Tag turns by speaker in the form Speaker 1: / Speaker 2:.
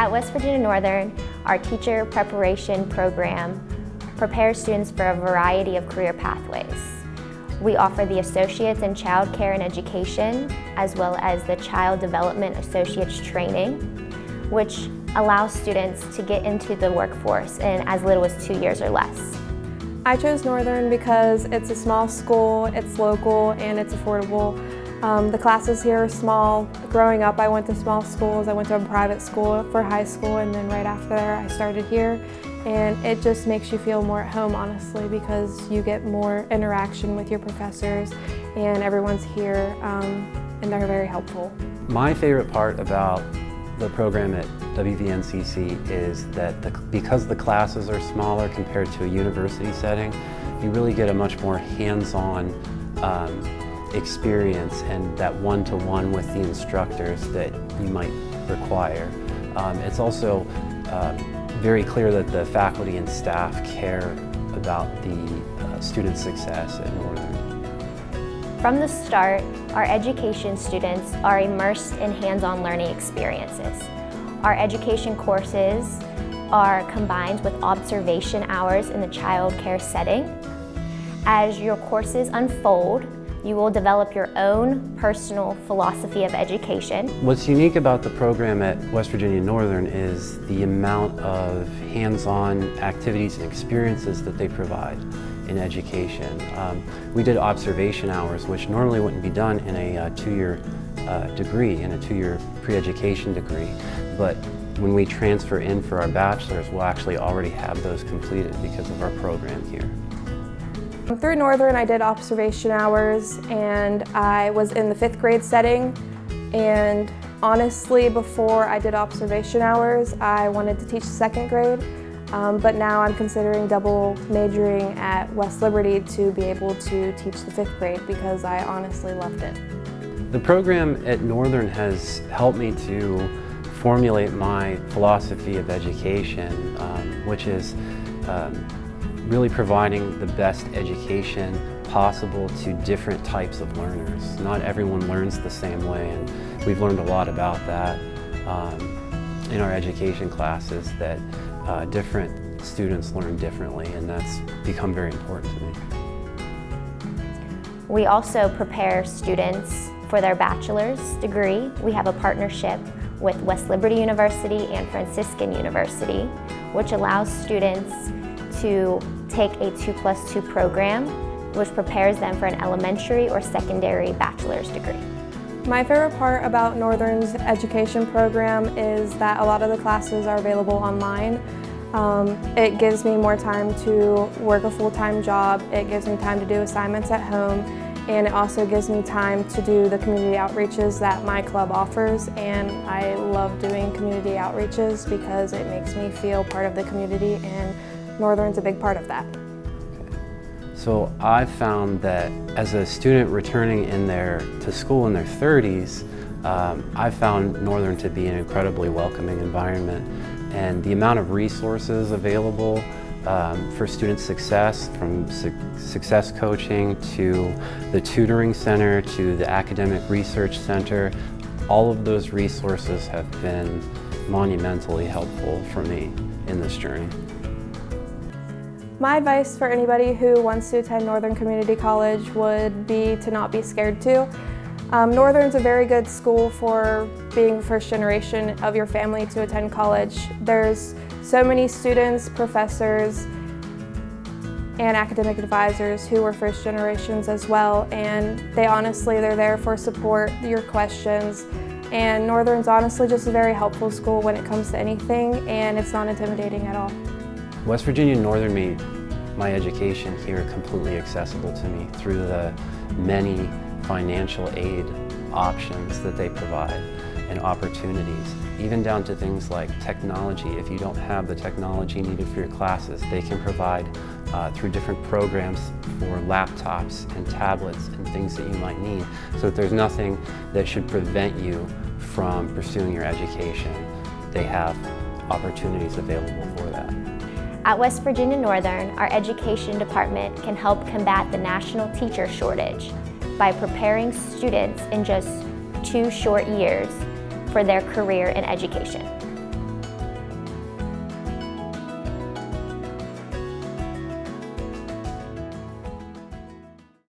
Speaker 1: At West Virginia Northern, our teacher preparation program prepares students for a variety of career pathways. We offer the Associates in Child Care and Education, as well as the Child Development Associates Training, which allows students to get into the workforce in as little as 2 years or less.
Speaker 2: I chose Northern because it's a small school, it's local, and it's affordable. The classes here are small. Growing up, I went to small schools. I went to a private school for high school, and then right after there, I started here. And it just makes you feel more at home, honestly, because you get more interaction with your professors, and everyone's here, and they're very helpful.
Speaker 3: My favorite part about the program at WVNCC is that because the classes are smaller compared to a university setting, you really get a much more hands-on experience and that one-to-one with the instructors that you might require. It's also very clear that the faculty and staff care about the student success at Northern.
Speaker 1: From the start, our education students are immersed in hands-on learning experiences. Our education courses are combined with observation hours in the child care setting. As your courses unfold, you will develop your own personal philosophy of education.
Speaker 3: What's unique about the program at West Virginia Northern is the amount of hands-on activities and experiences that they provide in education. We did observation hours, which normally wouldn't be done in a two-year degree, in a two-year pre-education degree. But when we transfer in for our bachelors, we'll actually already have those completed because of our program here.
Speaker 2: Through Northern, I did observation hours, and I was in the 5th grade setting. And honestly, before I did observation hours, I wanted to teach 2nd grade. But now I'm considering double majoring at West Liberty to be able to teach the 5th grade because I honestly loved it.
Speaker 3: The program at Northern has helped me to formulate my philosophy of education, which is really providing the best education possible to different types of learners. Not everyone learns the same way, and we've learned a lot about that in our education classes, that different students learn differently, and that's become very important to me.
Speaker 1: We also prepare students for their bachelor's degree. We have a partnership with West Liberty University and Franciscan University, which allows students to take a 2+2 program, which prepares them for an elementary or secondary bachelor's degree.
Speaker 2: My favorite part about Northern's education program is that a lot of the classes are available online. It gives me more time to work a full-time job, it gives me time to do assignments at home, and it also gives me time to do the community outreaches that my club offers, and I love doing community outreaches because it makes me feel part of the community, and Northern's a big part of that.
Speaker 3: So I found that as a student returning to school in their 30s, I found Northern to be an incredibly welcoming environment, and the amount of resources available for student success, from success coaching to the tutoring center to the academic research center, all of those resources have been monumentally helpful for me in this journey.
Speaker 2: My advice for anybody who wants to attend Northern Community College would be to not be scared to. Northern's a very good school for being the first generation of your family to attend college. There's so many students, professors, and academic advisors who were first generations as well, and they're there for support, your questions, and Northern's honestly just a very helpful school when it comes to anything, and it's not intimidating at all.
Speaker 3: West Virginia Northern made my education here completely accessible to me through the many financial aid options that they provide and opportunities, even down to things like technology. If you don't have the technology needed for your classes, they can provide through different programs for laptops and tablets and things that you might need, so that there's nothing that should prevent you from pursuing your education. They have opportunities available for that.
Speaker 1: At West Virginia Northern, our education department can help combat the national teacher shortage by preparing students in just 2 short years for their career in education.